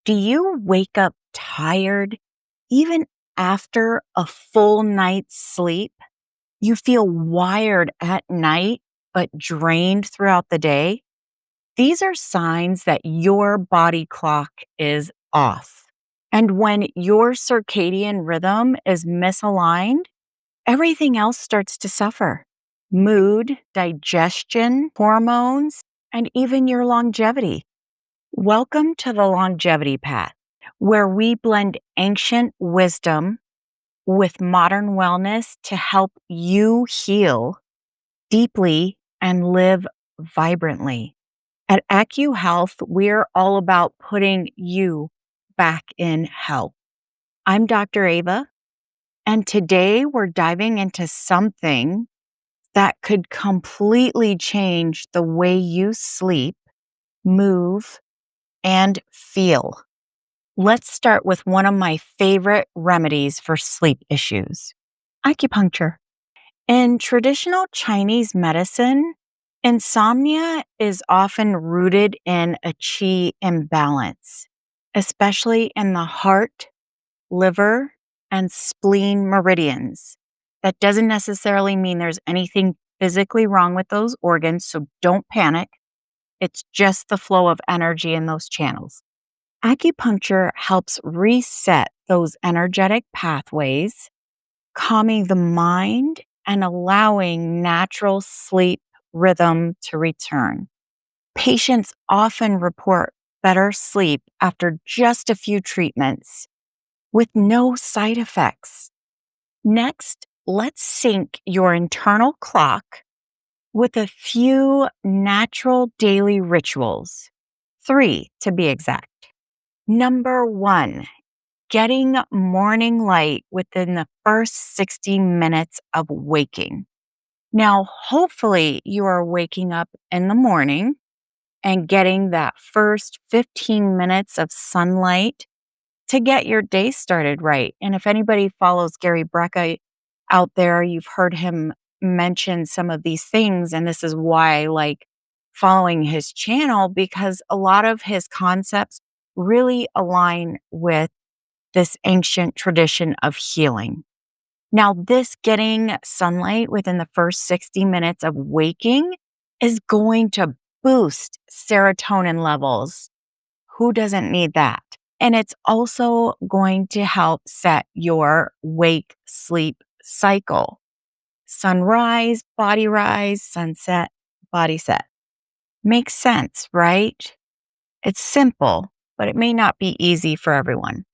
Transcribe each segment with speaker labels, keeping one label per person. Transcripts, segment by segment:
Speaker 1: Do you wake up tired even after a full night's sleep? You feel wired at night but drained throughout the day? These are signs that your body clock is off. And when your circadian rhythm is misaligned, everything else starts to suffer. Mood, digestion, hormones, and even your longevity. Welcome to the longevity path, where we blend ancient wisdom with modern wellness to help you heal deeply and live vibrantly. At AcYou Health, we're all about putting you back in health. I'm Dr. Ava, and today we're diving into something that could completely change the way you sleep, move, and feel. Let's start with one of my favorite remedies for sleep issues, acupuncture. In traditional Chinese medicine, insomnia is often rooted in a qi imbalance, especially in the heart, liver, and spleen meridians. That doesn't necessarily mean there's anything physically wrong with those organs, so don't panic. It's just the flow of energy in those channels. Acupuncture helps reset those energetic pathways, calming the mind and allowing natural sleep rhythm to return. Patients often report better sleep after just a few treatments with no side effects. Next, let's sync your internal clock with a few natural daily rituals. 3 to be exact. Number 1, getting morning light within the first 60 minutes of waking. Now, hopefully, you are waking up in the morning and getting that first 15 minutes of sunlight to get your day started right. And if anybody follows Gary Brecka out there, you've heard him mention some of these things. And this is why I like following his channel, because a lot of his concepts really align with this ancient tradition of healing. Now, this getting sunlight within the first 60 minutes of waking is going to boost serotonin levels. Who doesn't need that? And it's also going to help set your wake sleep cycle. Sunrise, body rise, sunset, body set. Makes sense, right? It's simple, but it may not be easy for everyone.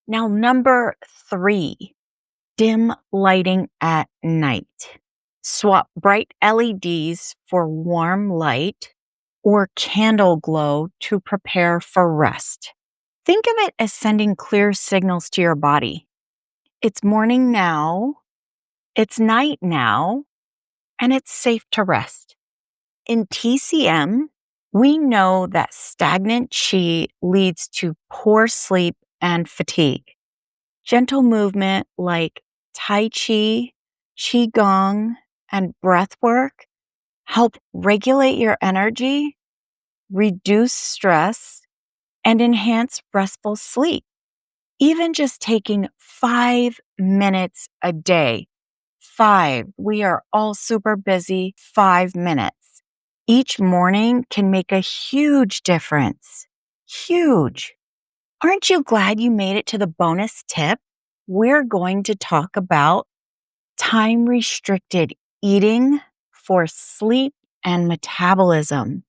Speaker 1: Now, number 3, dim lighting at night. Swap bright LEDs for warm light or candle glow to prepare for rest. Think of it as sending clear signals to your body. It's morning now, it's night now, and it's safe to rest. In TCM, we know that stagnant qi leads to poor sleep and fatigue. Gentle movement like Tai Chi, Qigong, and breathwork help regulate your energy, reduce stress, and enhance restful sleep. Even just taking 5 minutes a day. 5. We are all super busy. 5 minutes each morning can make a huge difference. Huge. Aren't you glad you made it to the bonus tip? We're going to talk about time-restricted eating for sleep and metabolism.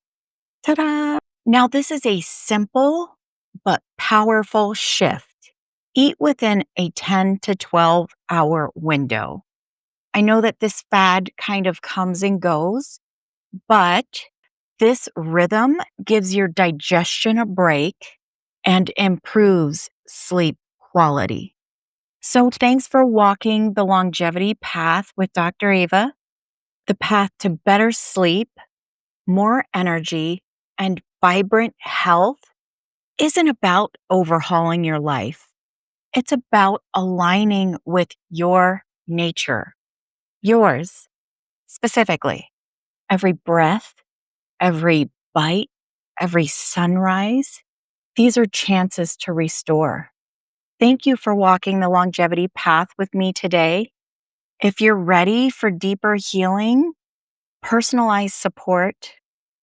Speaker 1: Ta-da! Now, this is a simple but powerful shift. Eat within a 10 to 12 hour window. I know that this fad kind of comes and goes, but this rhythm gives your digestion a break and improves sleep quality. So thanks for walking the longevity path with Dr. Ava. The path to better sleep, more energy, and vibrant health isn't about overhauling your life. It's about aligning with your nature, yours specifically. Every breath, every bite, every sunrise, These are chances to restore. Thank you for walking the longevity path with me today. If you're ready for deeper healing, personalized support,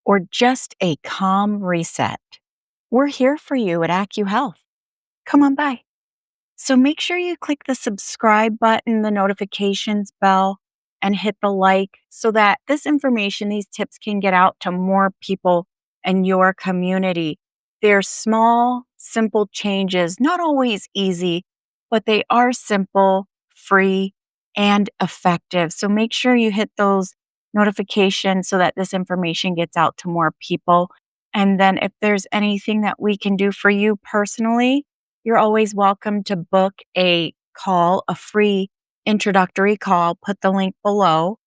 Speaker 1: or just a calm reset, we're here for you at AcYou Health. Come on by. So make sure you click the subscribe button, the notifications bell, and hit the like so that this information, these tips can get out to more people in your community. They're small, simple changes, not always easy, but they are simple, free, and effective. So make sure you hit those notifications so that this information gets out to more people. And then if there's anything that we can do for you personally, you're always welcome to book a call, a free introductory call. Put the link below.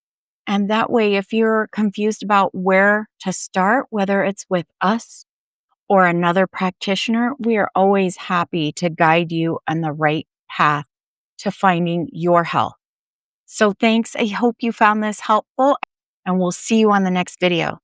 Speaker 1: And that way, if you're confused about where to start, whether it's with us or another practitioner, we are always happy to guide you on the right path to finding your health. So thanks. I hope you found this helpful, and we'll see you on the next video.